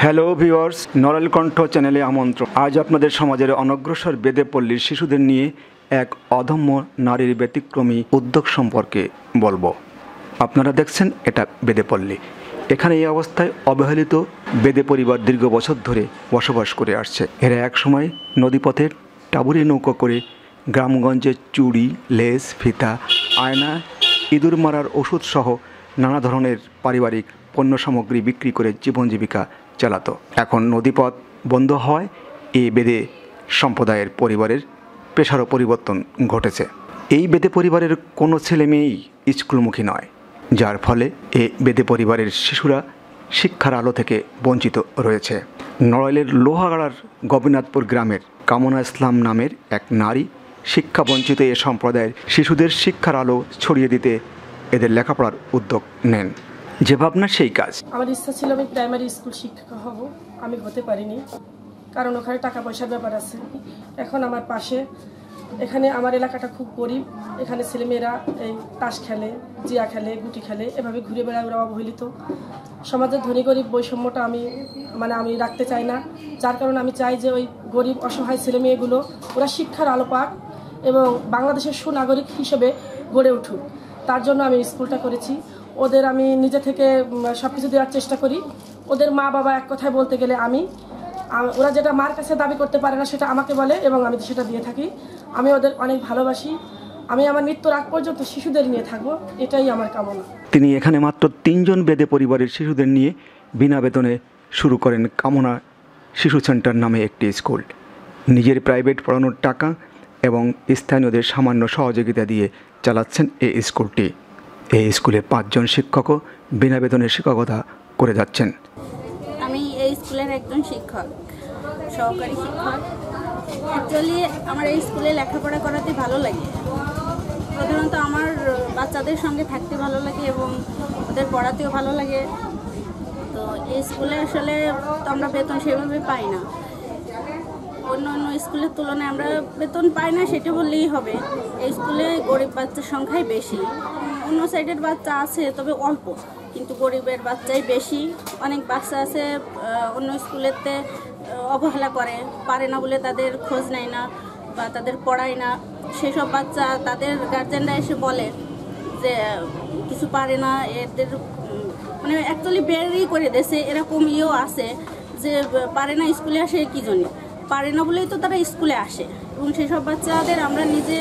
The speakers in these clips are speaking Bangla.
হ্যালো ভিউয়ার্স, নড়াইল কণ্ঠ চ্যানেলে আমন্ত্রণ। আজ আপনাদের সমাজের অনগ্রসর বেদে পল্লীর শিশুদের নিয়ে এক অদম্য নারীর ব্যতিক্রমী উদ্যোগ সম্পর্কে বলবো। আপনারা দেখছেন এটা বেদে পল্লী। এখানে এই অবস্থায় অবহেলিত বেদে পরিবার দীর্ঘ বছর ধরে বসবাস করে আসছে। এরা একসময় নদীপথের টাবুরি নৌকা করে গ্রামগঞ্জে চুড়ি, লেস, ফিতা, আয়না, ইঁদুর মারার ওষুধসহ নানা ধরনের পারিবারিক পণ্য সামগ্রী বিক্রি করে জীবন জীবিকা চালাতো। এখন নদীপথ বন্ধ হওয়ায় এই বেদে সম্প্রদায়ের পরিবারের পেশারও পরিবর্তন ঘটেছে। এই বেদে পরিবারের কোনো ছেলে মেয়েই স্কুলমুখী নয়, যার ফলে এই বেদে পরিবারের শিশুরা শিক্ষার আলো থেকে বঞ্চিত রয়েছে। নড়াইলের লোহাগাড়ার গোপীনাথপুর গ্রামের কামনা ইসলাম নামের এক নারী শিক্ষা বঞ্চিত এ সম্প্রদায়ের শিশুদের শিক্ষার আলো ছড়িয়ে দিতে এদের লেখাপড়ার উদ্যোগ নেন। যে ভাবনা সেই কাজ। আমার ইচ্ছা ছিল আমি প্রাইমারি স্কুল শিক্ষিকা হব, আমি হতে পারিনি, কারণ ওখানে টাকা পয়সার ব্যাপার আছে। এখন আমার পাশে, এখানে আমার এলাকাটা খুব গরিব, এখানে ছেলেমেয়েরা এই তাস খেলে, জিয়া খেলে, গুটি খেলে, এভাবে ঘুরে বেড়ায়, ওরা অবহেলিত। সমাজের ধনী গরিব বৈষম্যটা আমি রাখতে চাই না, যার কারণে আমি চাই যে ওই গরিব অসহায় ছেলেমেয়েগুলো ওরা শিক্ষার আলো পাক এবং বাংলাদেশের সুনাগরিক হিসেবে গড়ে উঠুক। তার জন্য আমি স্কুলটা করেছি। ওদের আমি নিজে থেকে সব কিছু দেওয়ার চেষ্টা করি। ওদের মা বাবা এক কথায় বলতে গেলে ওরা যেটা মার কাছে দাবি করতে পারে না সেটা আমাকে বলে এবং আমি সেটা দিয়ে থাকি। আমি ওদের অনেক ভালোবাসি। আমি আমার মৃত্যুর আগ পর্যন্ত শিশুদের নিয়ে থাকবো, এটাই আমার কামনা। তিনি এখানে মাত্র 3 জন বেদে পরিবারের শিশুদের নিয়ে বিনা বেতনে শুরু করেন কামনা শিশু সেন্টার নামে একটি স্কুল। নিজের প্রাইভেট পড়ানোর টাকা এবং স্থানীয়দের সামান্য সহযোগিতা দিয়ে চালাচ্ছেন এই স্কুলটি। এই স্কুলে 5 জন শিক্ষকও বিনা বেতনে শিক্ষকতা করে যাচ্ছেন। আমি এই স্কুলের একজন শিক্ষক, সহকারী শিক্ষক। অ্যাকচুয়ালি আমার এই স্কুলে লেখাপড়া করাতে ভালো লাগে। প্রধানত আমার বাচ্চাদের সঙ্গে থাকতে ভালো লাগে এবং ওদের পড়াতেও ভালো লাগে। তো এই স্কুলে আসলে তো আমরা বেতন সেভাবে পাই না, অন্য অন্য স্কুলের তুলনায় আমরা বেতন পাই না, সেটা বললেই হবে। এই স্কুলে গরিব বাচ্চার সংখ্যাই বেশি। অন্য সাইডের বাচ্চা আছে তবে অল্প, কিন্তু গরিবের বাচ্চাই বেশি। অনেক বাচ্চা আছে অন্য স্কুলেতে অবহেলা পারে না বলে তাদের খোঁজ নেয় না বা তাদের পড়ায় না। সেসব বাচ্চা তাদের গার্জেনরা এসে বলে যে কিছু পারে না, এদের মানে অ্যাকচুয়ালি বেরই করে দেশে এরকম আছে যে পারে না, স্কুলে আসে কি জন্য পারে না বলেই তো তারা স্কুলে আসে। এবং সেসব বাচ্চাদের আমরা নিজে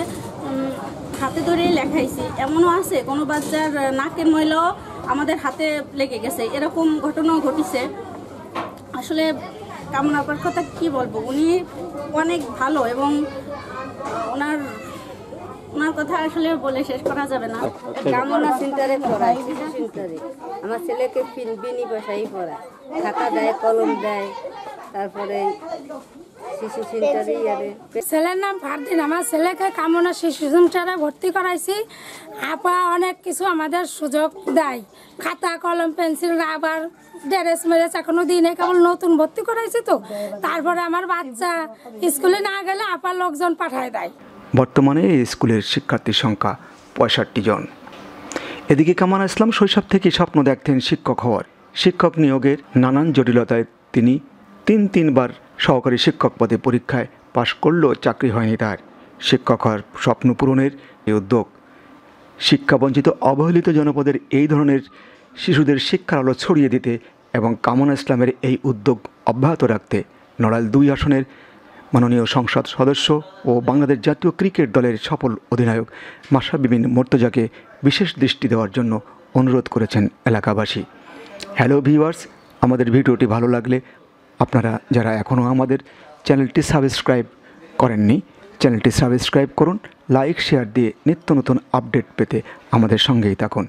হাতে ধরেই লেখাইছি। এমনও আছে কোনো বাচ্চার নাকের ময়লাও আমাদের হাতে লেগে গেছে, এরকম ঘটনাও ঘটেছে। আসলে কামনার কথা কি বলবো, উনি অনেক ভালো এবং ওনার কথা আসলে বলে শেষ করা যাবে না। কামনা সেন্টারে পড়ায়, শিশু সেন্টারে আমার ছেলেকে বিনি পয়সাই পড়ায়, খাতা দেয়, কলম দেয়, তারপরে শিশু সেন্টারে ছেলের নাম ফারদিন। আমার ছেলেকে কামনা শিশু সেন্টারে ভর্তি করাইছি। আপা অনেক কিছু আমাদের সুযোগ দেয়, খাতা কলম পেন্সিল রাবার ড্রেস মেরেস এখনো দিনে, কেবল নতুন ভর্তি করাইছি তো। তারপরে আমার বাচ্চা স্কুলে না গেলে আপা লোকজন পাঠায় দেয়। বর্তমানে এই স্কুলের শিক্ষার্থীর সংখ্যা 65 জন। এদিকে কামনা ইসলাম শৈশব থেকেই স্বপ্ন দেখতেন শিক্ষক হওয়ার। শিক্ষক নিয়োগের নানান জটিলতায় তিনি 3বার সহকারী শিক্ষক পদে পরীক্ষায় পাশ করলেও চাকরি হয়নি তার। শিক্ষক হওয়ার স্বপ্ন পূরণের এই উদ্যোগ শিক্ষাবঞ্চিত অবহেলিত জনপদের এই ধরনের শিশুদের শিক্ষার আলো ছড়িয়ে দিতে এবং কামনা ইসলামের এই উদ্যোগ অব্যাহত রাখতে নড়াইল 2 আসনের মাননীয় সংসদ সদস্য ও বাংলাদেশ জাতীয় ক্রিকেট দলের সফল অধিনায়ক মাশরাফি বিন মুর্তজাকে বিশেষ দৃষ্টি দেওয়ার জন্য অনুরোধ করেছেন এলাকাবাসী। হ্যালো ভিউয়ার্স, আমাদের ভিডিওটি ভালো লাগলে আপনারা যারা এখনও আমাদের চ্যানেলটি সাবস্ক্রাইব করেননি, চ্যানেলটি সাবস্ক্রাইব করুন, লাইক শেয়ার দিয়ে নিত্য নতুন আপডেট পেতে আমাদের সঙ্গেই থাকুন।